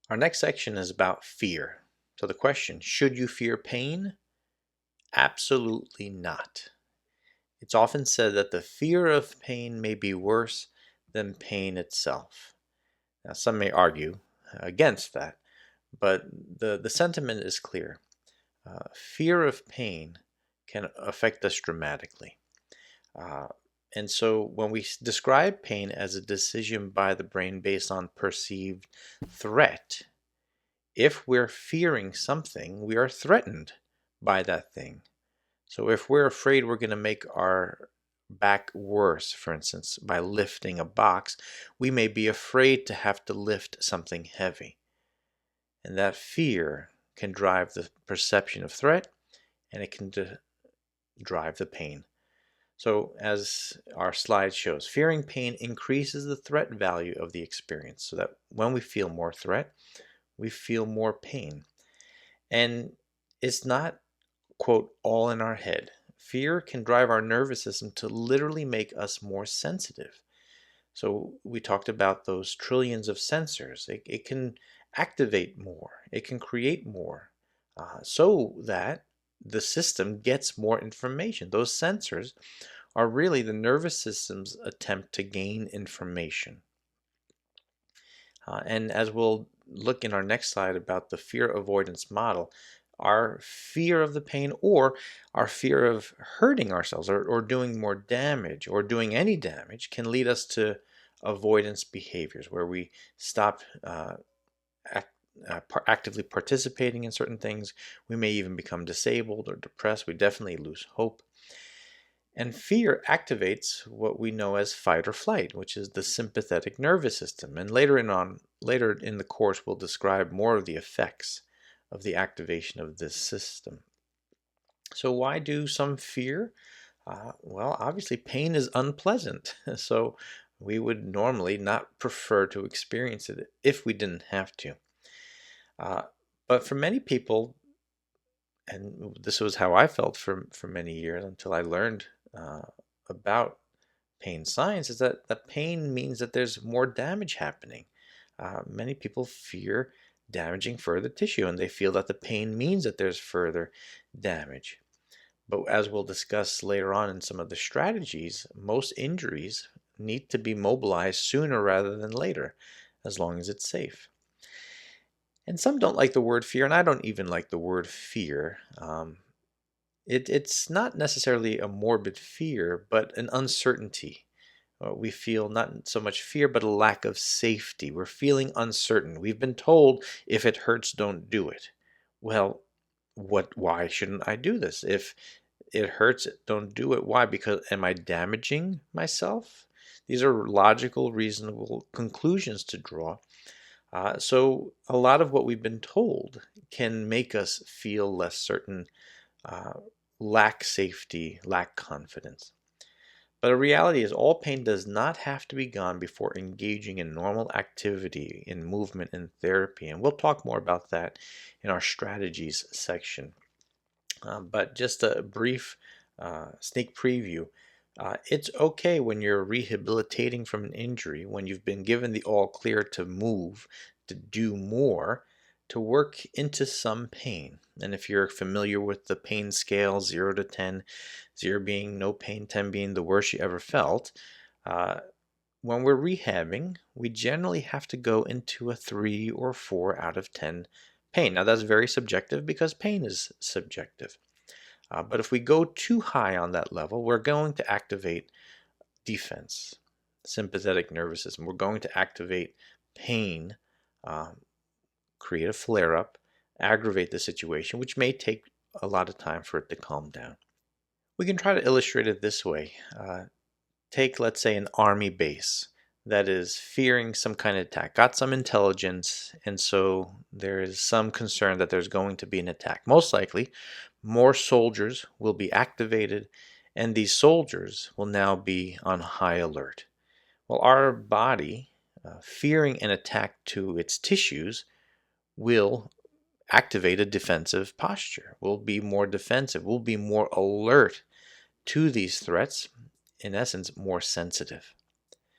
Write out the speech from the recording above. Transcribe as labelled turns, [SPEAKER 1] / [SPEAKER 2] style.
[SPEAKER 1] Our next section is about fear. So the question, should you fear pain? Absolutely not. It's often said that the fear of pain may be worse than pain itself. Now, some may argue against that, but the sentiment is clear. Fear of pain can affect us dramatically. Uh, and so when we describe pain as a decision by the brain based on perceived threat, if we're fearing something, we are threatened by that thing. So if we're afraid we're going to make our back worse, for instance, by lifting a box, we may be afraid to have to lift something heavy. And that fear can drive the perception of threat, and it can drive the pain. So as our slide shows, fearing pain increases the threat value of the experience, so that when we feel more threat, we feel more pain. And it's not, quote, all in our head. Fear can drive our nervous system to literally make us more sensitive. So we talked about those trillions of sensors. It can activate more. It can create more so that the system gets more information. Those sensors are really the nervous system's attempt to gain information. And as we'll look in our next slide about the fear avoidance model, our fear of the pain or our fear of hurting ourselves or doing more damage or doing any damage can lead us to avoidance behaviors where we stop actively participating in certain things. We may even become disabled or depressed. We definitely lose hope. And fear activates what we know as fight or flight, which is the sympathetic nervous system. And later in the course, we'll describe more of the effects of the activation of this system. So why do some fear? Well, obviously pain is unpleasant. So we would normally not prefer to experience it if we didn't have to. But for many people, and this was how I felt for many years until I learned about pain science, is that pain means that there's more damage happening. Many people fear damaging further tissue, and they feel that the pain means that there's further damage. But as we'll discuss later on in some of the strategies, most injuries need to be mobilized sooner rather than later, as long as it's safe. And some don't like the word fear, and I don't even like the word fear. It's not necessarily a morbid fear, but an uncertainty. We feel not so much fear, but a lack of safety. We're feeling uncertain. We've been told if it hurts, don't do it. Well, why shouldn't I do this? If it hurts, don't do it. Why? Because am I damaging myself? These are logical, reasonable conclusions to draw. So a lot of what we've been told can make us feel less certain, lack safety, lack confidence. But the reality is all pain does not have to be gone before engaging in normal activity, in movement and therapy. And we'll talk more about that in our strategies section. But just a brief sneak preview. It's okay when you're rehabilitating from an injury, when you've been given the all clear to move, to do more, to work into some pain. And if you're familiar with the pain scale, 0 to 10, 0 being no pain, 10 being the worst you ever felt, when we're rehabbing, we generally have to go into a 3 or 4 out of 10 pain. Now that's very subjective because pain is subjective. But if we go too high on that level, we're going to activate defense, sympathetic nervous system. We're going to activate pain, create a flare-up, aggravate the situation, which may take a lot of time for it to calm down. We can try to illustrate it this way. Take, let's say, an army base that is fearing some kind of attack, got some intelligence, and so there is some concern that there's going to be an attack. Most likely, more soldiers will be activated, and these soldiers will now be on high alert. Well, our body, fearing an attack to its tissues, will activate a defensive posture. We'll be more defensive. We'll be more alert to these threats, in essence, more sensitive.